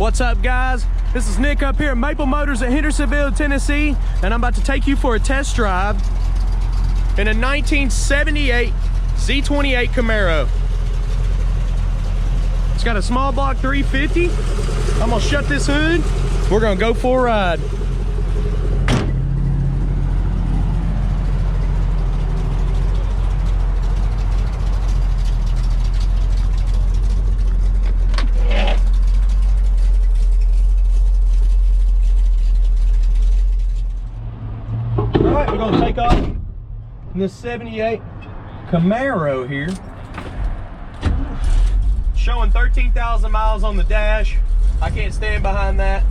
What's up, guys? This is Nick up here at Maple Motors at Hendersonville, Tennessee, and I'm about to take you for a test drive in a 1978 Z-28 Camaro. It's got a small block 350. I'm gonna shut this hood. We're gonna go for a ride. Alright, we're gonna take off in this 78 Camaro here. Showing 13,000 miles on the dash. I can't stand behind that.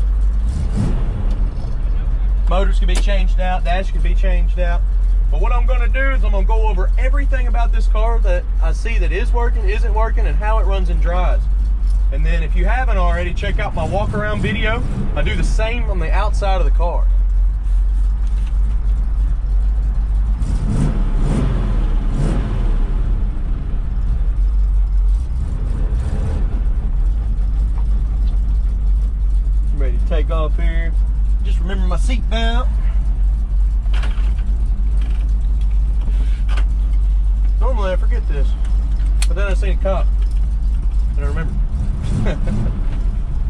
Motors can be changed out, dash can be changed out. But what I'm gonna do is I'm gonna go over everything about this car that I see that is working, isn't working, and how it runs and drives. And then if you haven't already, check out my walk around video. I do the same on the outside of the car. Ready to take off here. Just remember my seat belt. Normally I forget this, but then I seen a cop and I remember.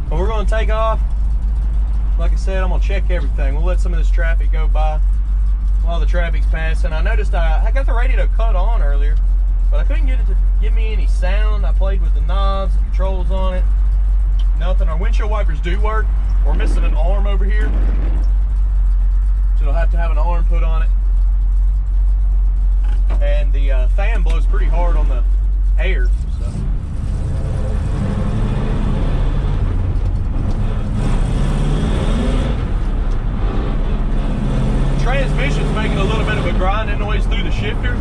But we're going to take off. Like I said, I'm going to check everything. We'll let some of this traffic go by while the traffic's passing. I noticed I got the radio cut on earlier, but I couldn't get it to give me any sound. I played with the knobs, the controls on it. Nothing. Our windshield wipers do work. We're missing an arm over here, so it'll have to have an arm put on it. And the fan blows pretty hard on the air. So. Transmission's making a little bit of a grinding noise through the shifter.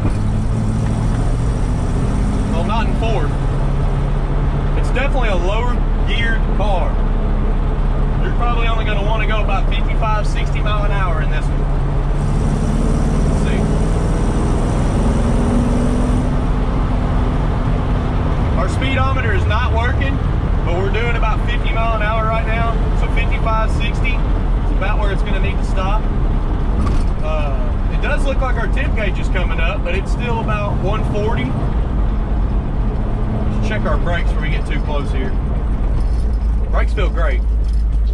Well, not in Ford. It's definitely a lower geared car. You're probably only going to want to go about 55, 60 mile an hour in this one. Let's see. Our speedometer is not working, but we're doing about 50 mile an hour right now. So 55, 60 is about where it's going to need to stop. It does look like our temp gauge is coming up, but it's still about 140. Let's check our brakes before we get too close here. Brakes feel great.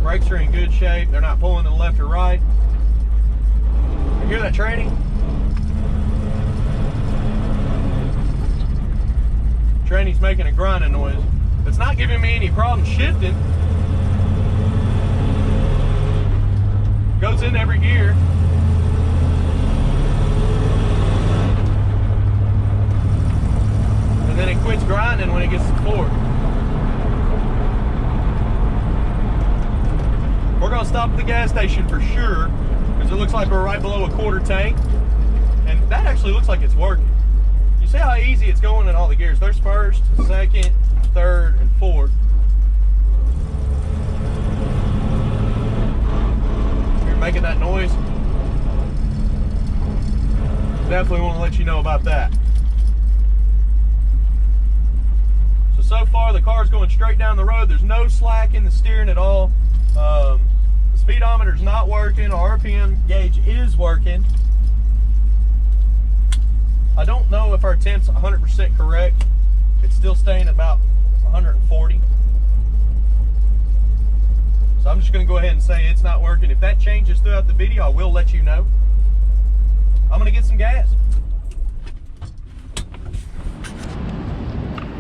Brakes are in good shape. They're not pulling to the left or right. You hear that tranny? Tranny's making a grinding noise. It's not giving me any problem shifting. Goes in every gear. And then it quits grinding when it gets to forward. We're gonna stop at the gas station for sure, because it looks like we're right below a quarter tank. And that actually looks like it's working. You see how easy it's going in all the gears. There's first, second, third, and fourth. You're making that noise. Definitely want to let you know about that. So far the car's going straight down the road. There's no slack in the steering at all. The speedometer's not working. Our RPM gauge is working. I don't know if our temp's 100% correct. It's still staying about 140. So I'm just going to go ahead and say it's not working. If that changes throughout the video, I will let you know. I'm going to get some gas.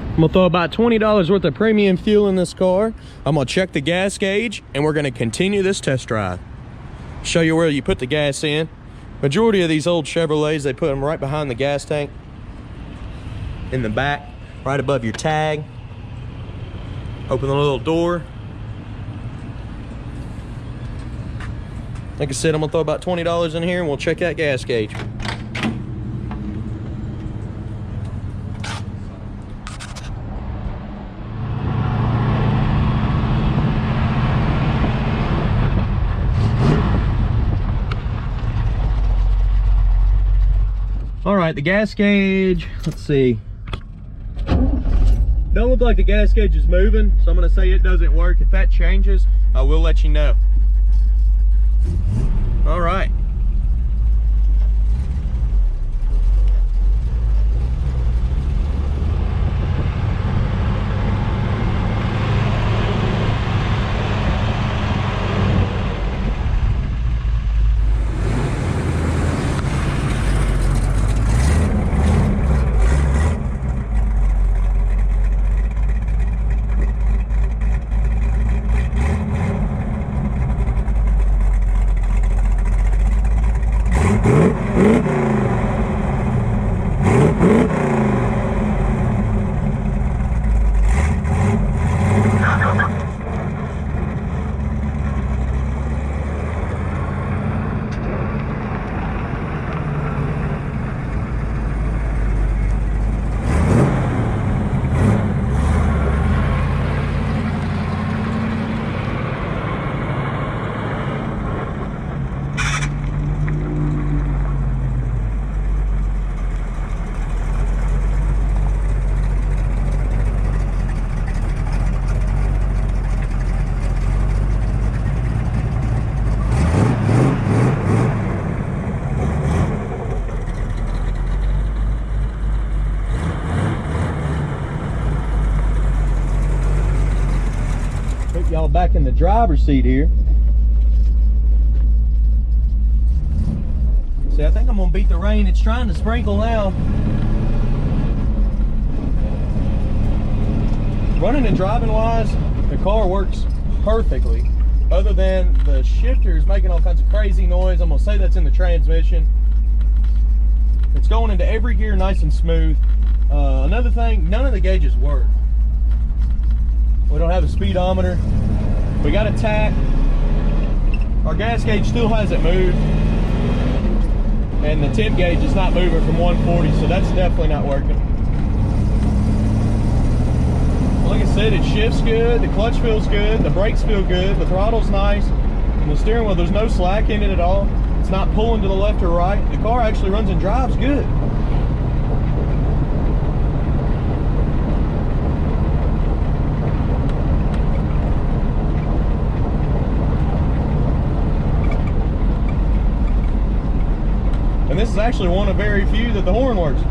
I'm gonna throw about $20 worth of premium fuel in this car. I'm gonna check the gas gauge and we're gonna continue this test drive. Show you where you put the gas in. Majority of these old Chevrolets, they put them right behind the gas tank, in the back, right above your tag. Open the little door. Like I said, I'm gonna throw about $20 in here and we'll check that gas gauge. All right, the gas gauge, let's see. Don't look like the gas gauge is moving, so I'm going to say it doesn't work. If that changes, I will let you know. All right. Y'all back in the driver's seat here. See, I think I'm gonna beat the rain. It's trying to sprinkle now. Running and driving wise, the car works perfectly, other than the shifter is making all kinds of crazy noise. I'm gonna say that's in the transmission. It's going into every gear nice and smooth. Another thing, none of the gauges work. We don't have a speedometer. We got a tach. Our gas gauge still hasn't moved. And the temp gauge is not moving from 140, so that's definitely not working. Like I said, it shifts good, the clutch feels good, the brakes feel good, the throttle's nice, and the steering wheel, there's no slack in it at all. It's not pulling to the left or right. The car actually runs and drives good. And this is actually one of very few that the horn works.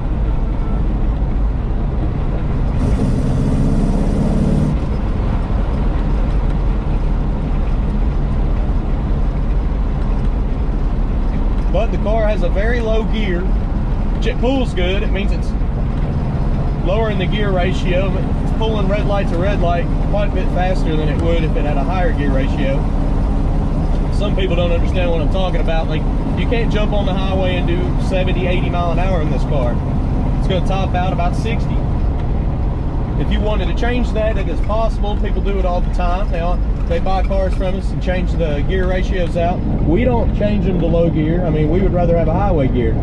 But the car has a very low gear, which it pulls good. It means it's lowering the gear ratio, but it's pulling red light to red light quite a bit faster than it would if it had a higher gear ratio. Some people don't understand what I'm talking about. Like, you can't jump on the highway and do 70, 80 mile an hour in this car. It's going to top out about 60. If you wanted to change that, it is possible. People do it all the time. They buy cars from us and change the gear ratios out. We don't change them to low gear. I mean, we would rather have a highway gear.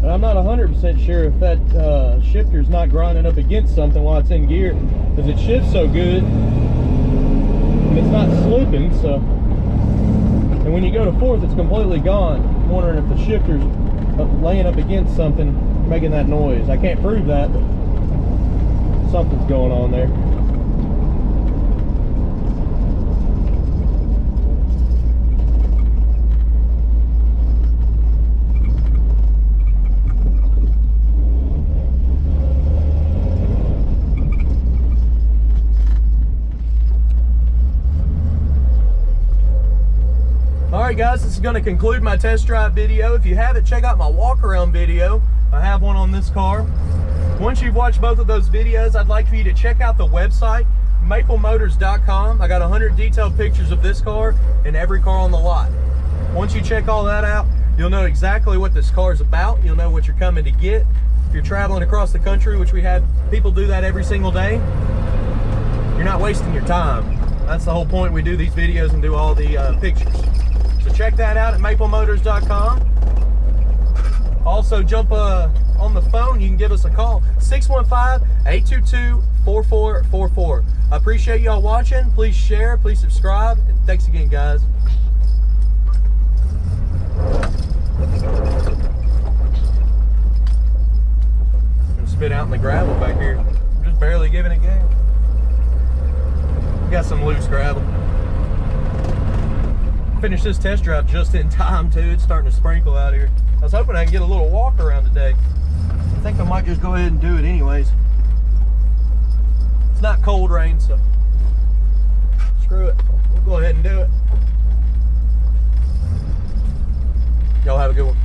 I'm not 100% sure if that shifter's not grinding up against something while it's in gear, because it shifts so good and it's not slipping. So And when you go to fourth, it's completely gone. I'm wondering if the shifter's laying up against something, making that noise. I can't prove that, but something's going on there. Alright guys, this is going to conclude my test drive video. If you haven't, check out my walk around video. I have one on this car. Once you've watched both of those videos, I'd like for you to check out the website, weMainbsite.com. I got 100 detailed pictures of this car and every car on the lot. Once you check all that out, you'll know exactly what this car is about. You'll know what you're coming to get. If you're traveling across the country, which we have people do that every single day, you're not wasting your time. That's the whole point. We do these videos and do all the pictures. So check that out at MapleMotors.com. Also jump on the phone. You can give us a call, 615-822-4444. I appreciate y'all watching. Please share, please subscribe, and thanks again, guys. I'm gonna spit out in the gravel back here. I'm just barely giving it gas. Got some loose gravel. Finish this test drive just in time too. It's starting to sprinkle out here. I was hoping I could get a little walk around today. I think I might just go ahead and do it anyways. It's not cold rain, so screw it. We'll go ahead and do it. Y'all have a good one.